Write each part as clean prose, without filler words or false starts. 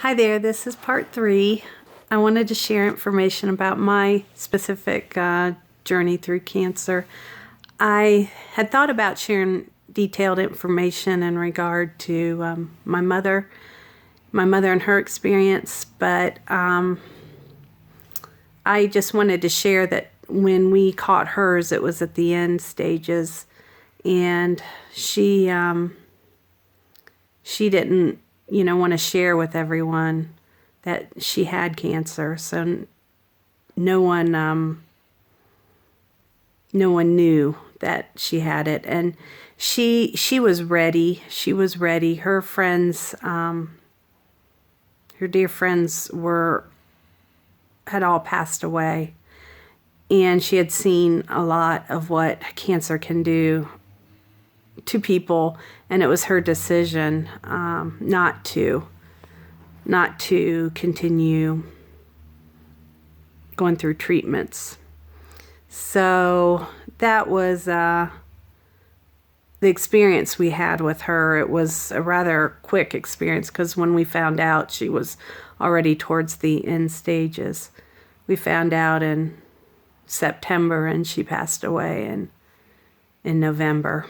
Hi there, this is part 3. I wanted to share information about my specific journey through cancer. I had thought about sharing detailed information in regard to my mother and her experience, but I just wanted to share that when we caught hers, it was at the end stages, and she didn't want to share with everyone that she had cancer. So no one knew that she had it. And she was ready. She was ready. Her friends, her dear friends had all passed away. And she had seen a lot of what cancer can do to people, and it was her decision not to continue going through treatments. So that was the experience we had with her. It was a rather quick experience because when we found out, she was already towards the end stages. We found out in September, and she passed away in November.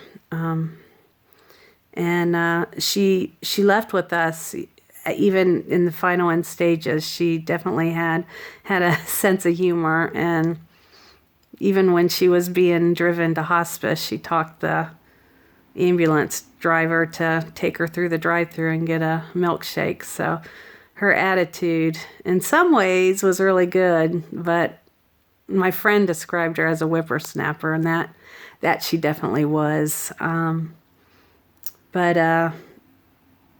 She left with us. Even in the final end stages, she definitely had a sense of humor. And even when she was being driven to hospice, she talked the ambulance driver to take her through the drive-thru and get a milkshake. So her attitude in some ways was really good, but my friend described her as a whippersnapper, and that she definitely was. But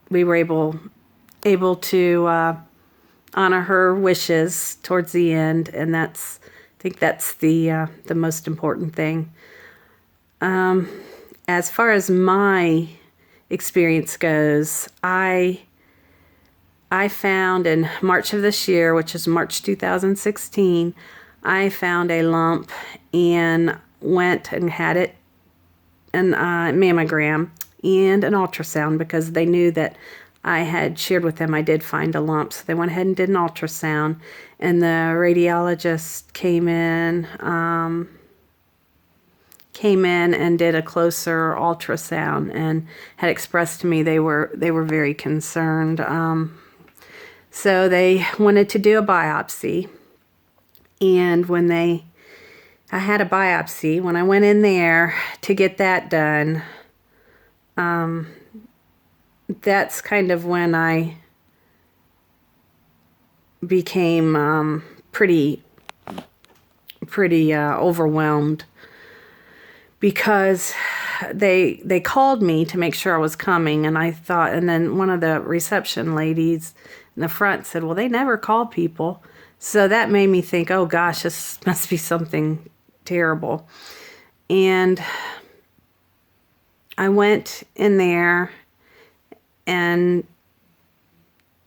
we were able to honor her wishes towards the end, and I think that's the most important thing. As far as my experience goes, I found in March of this year, which is March 2016, I found a lump and went and had it an mammogram and an ultrasound because they knew that I had shared with them I did find a lump. So they went ahead and did an ultrasound, and the radiologist came in and did a closer ultrasound and had expressed to me they were very concerned. So they wanted to do a biopsy. And when I had a biopsy, when I went in there to get that done, that's kind of when I became pretty overwhelmed, because they called me to make sure I was coming, and I thought, and then one of the reception ladies in the front said, well, they never call people. So that made me think, oh gosh, this must be something terrible. And I went in there, and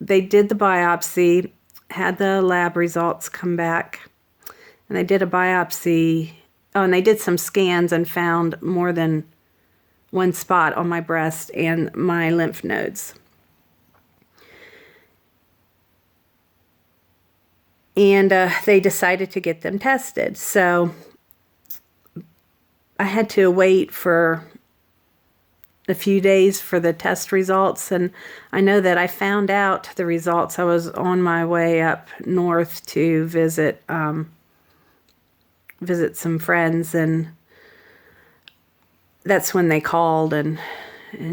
they did the biopsy, had the lab results come back, and they did a biopsy. Oh, and they did some scans and found more than one spot on my breast and my lymph nodes. And they decided to get them tested. So I had to wait for a few days for the test results. And I know that I found out the results. I was on my way up north to visit some friends, and that's when they called and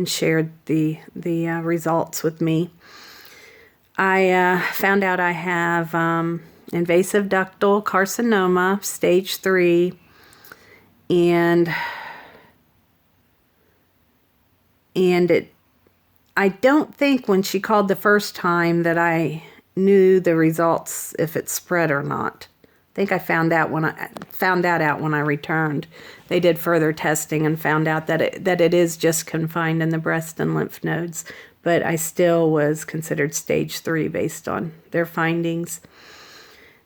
shared the results with me. I found out I have invasive ductal carcinoma, stage 3, and I don't think when she called the first time that I knew the results, if it spread or not. I think I found that out when I returned. They did further testing and found out that it is just confined in the breast and lymph nodes, but I still was considered stage 3 based on their findings.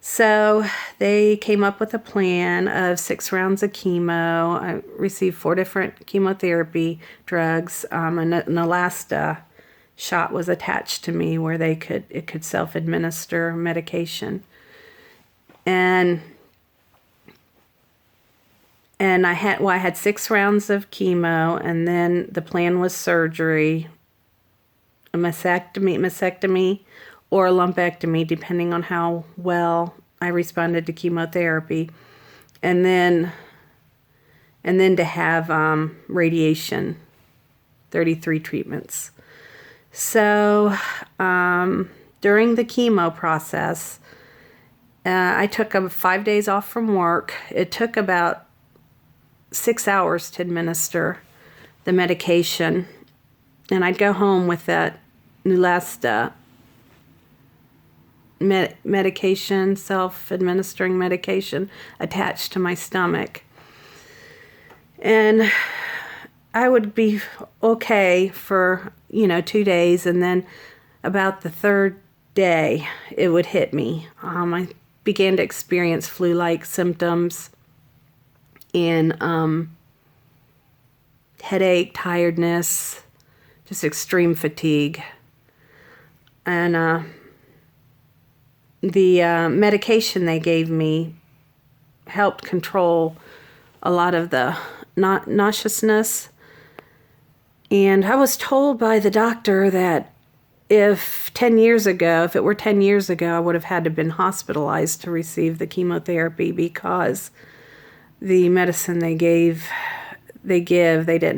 So they came up with a plan of 6 rounds of chemo. I received 4 different chemotherapy drugs, and Neulasta shot was attached to me where it could self-administer medication. And I had 6 rounds of chemo, and then the plan was surgery, a mastectomy or a lumpectomy, depending on how well I responded to chemotherapy. And then to have radiation, 33 treatments. So during the chemo process, I took 5 days off from work. It took about 6 hours to administer the medication. And I'd go home with that Neulasta medication, self-administering medication attached to my stomach. And I would be okay for, 2 days, and then about the third day, it would hit me. I began to experience flu-like symptoms and headache, tiredness, just extreme fatigue. And the medication they gave me helped control a lot of the nauseousness. And I was told by the doctor that if it were 10 years ago, I would have had to have been hospitalized to receive the chemotherapy, because the medicine they didn't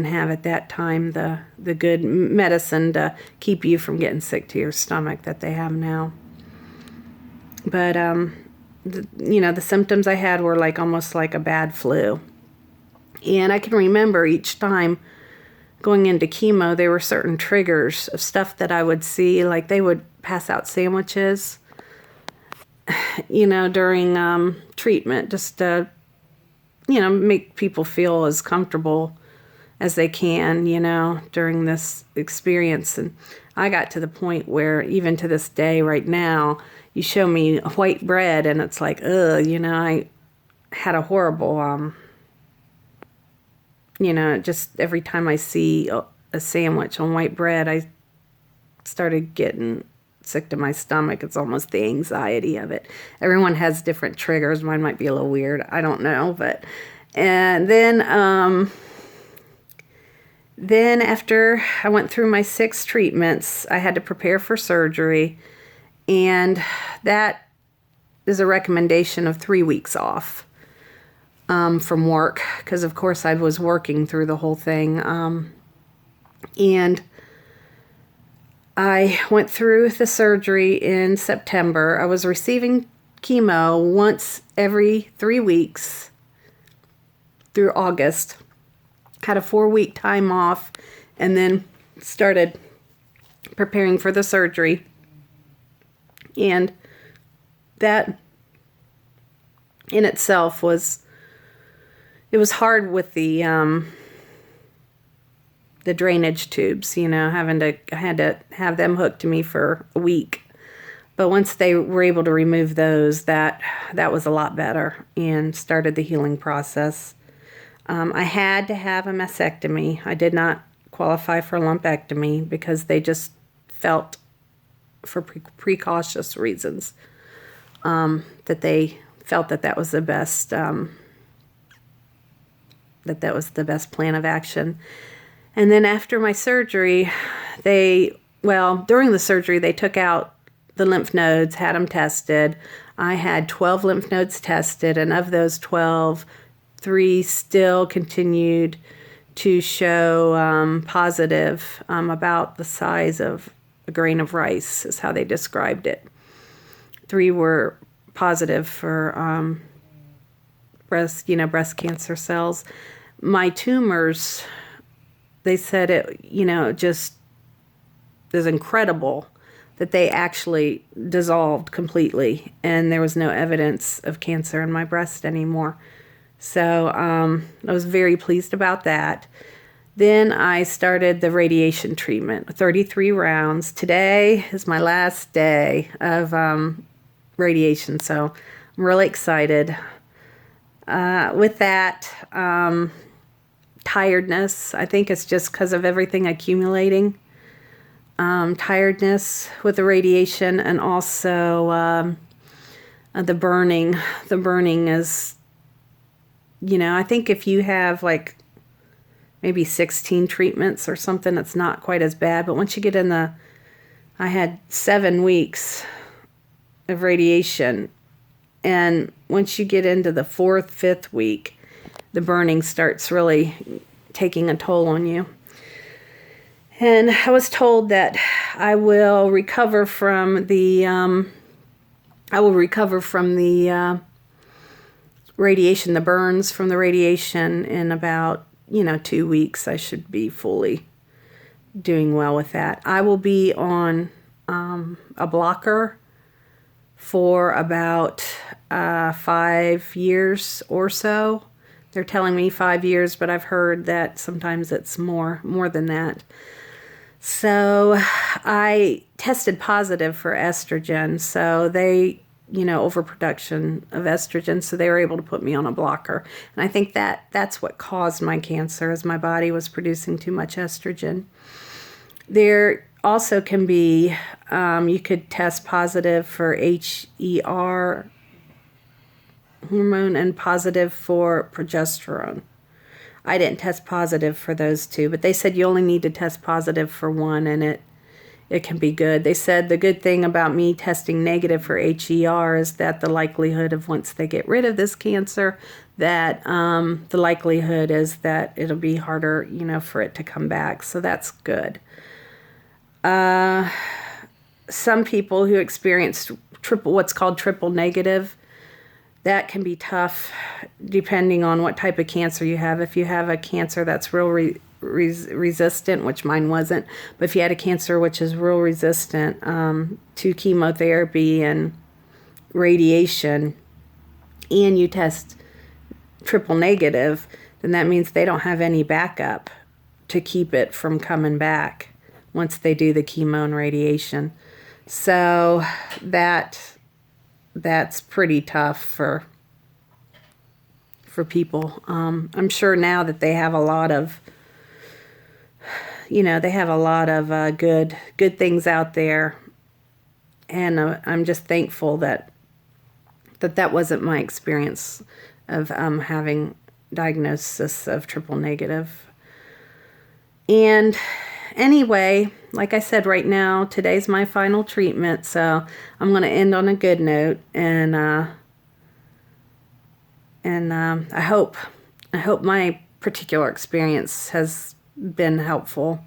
have at that time the good medicine to keep you from getting sick to your stomach that they have now. But the symptoms I had were almost like a bad flu. And I can remember each time going into chemo, there were certain triggers of stuff that I would see, like they would pass out sandwiches, during treatment, just to, make people feel as comfortable as they can, during this experience. And I got to the point where even to this day right now, you show me white bread and it's like, ugh, I had a horrible, just every time I see a sandwich on white bread, I started getting sick to my stomach. It's almost the anxiety of it. Everyone has different triggers. Mine might be a little weird. I don't know. And then after I went through my 6 treatments, I had to prepare for surgery. And that is a recommendation of 3 weeks off from work, because of course I was working through the whole thing. And I went through the surgery in September. I was receiving chemo once every 3 weeks through August. Had a 4-week time off, and then started preparing for the surgery. And that in itself was hard with the drainage tubes, I had to have them hooked to me for a week. But once they were able to remove those, that was a lot better and started the healing process. I had to have a mastectomy. I did not qualify for a lumpectomy because they just felt, for precautious reasons, that they felt that was the best, that was the best plan of action. And then after my surgery, during the surgery, they took out the lymph nodes, had them tested. I had 12 lymph nodes tested, and of those 12, 3 still continued to show positive, about the size of a grain of rice, is how they described it. 3 were positive for breast cancer cells. My tumors, they said it just is incredible that they actually dissolved completely, and there was no evidence of cancer in my breast anymore. So I was very pleased about that. Then I started the radiation treatment, 33 rounds. Today is my last day of radiation, so I'm really excited. With that, tiredness, I think it's just because of everything accumulating. tiredness with the radiation, and also the burning. The burning is, I think if you have like maybe 16 treatments or something, it's not quite as bad. But once you get in I had 7 weeks of radiation. And once you get into the 4th, 5th week, the burning starts really taking a toll on you. And I was told that I will recover from the radiation, the burns from the radiation, in about 2 weeks. I should be fully doing well with that. I will be on a blocker for about 5 years or so. They're telling me 5 years, but I've heard that sometimes it's more than that. So I tested positive for estrogen. So they, overproduction of estrogen. So they were able to put me on a blocker. And I think that's what caused my cancer, is my body was producing too much estrogen. There also can be, you could test positive for HER hormone and positive for progesterone. I didn't test positive for those two, but they said you only need to test positive for one, and it can be good. They said the good thing about me testing negative for HER is that the likelihood of, once they get rid of this cancer, that the likelihood is that it'll be harder, for it to come back. So that's good. Some people who experienced what's called triple negative, that can be tough depending on what type of cancer you have. If you have a cancer that's real resistant, which mine wasn't, but if you had a cancer which is real resistant to chemotherapy and radiation, and you test triple negative, then that means they don't have any backup to keep it from coming back once they do the chemo and radiation. So that's pretty tough for people. I'm sure now that they have a lot of, good things out there, and I'm just thankful that wasn't my experience of having diagnosis of triple negative. And anyway, like I said, right now, today's my final treatment, so I'm going to end on a good note, and I hope my particular experience has been helpful.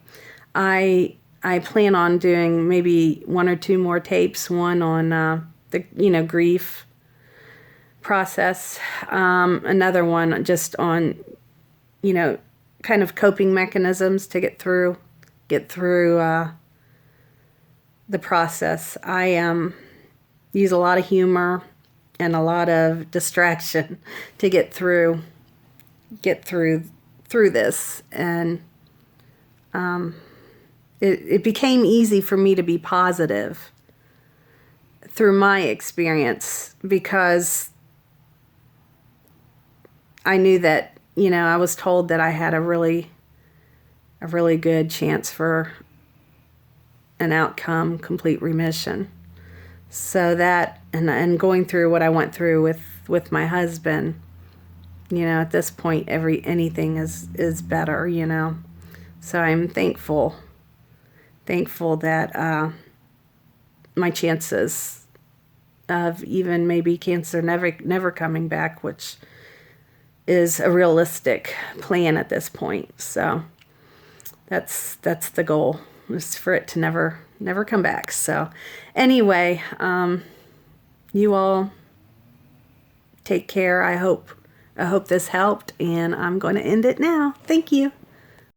I plan on doing maybe 1 or 2 more tapes, one on the grief process, another one just on kind of coping mechanisms to get through the process. I use a lot of humor and a lot of distraction to get through this, and it became easy for me to be positive through my experience, because I knew that I was told that I had a really good chance for an outcome, complete remission. So that, and going through what I went through with my husband, at this point, anything is better, So I'm thankful that my chances of even maybe cancer never coming back, which is a realistic plan at this point. So that's the goal, is for it to never come back. So anyway, you all take care. I hope this helped, and I'm going to end it now. Thank you.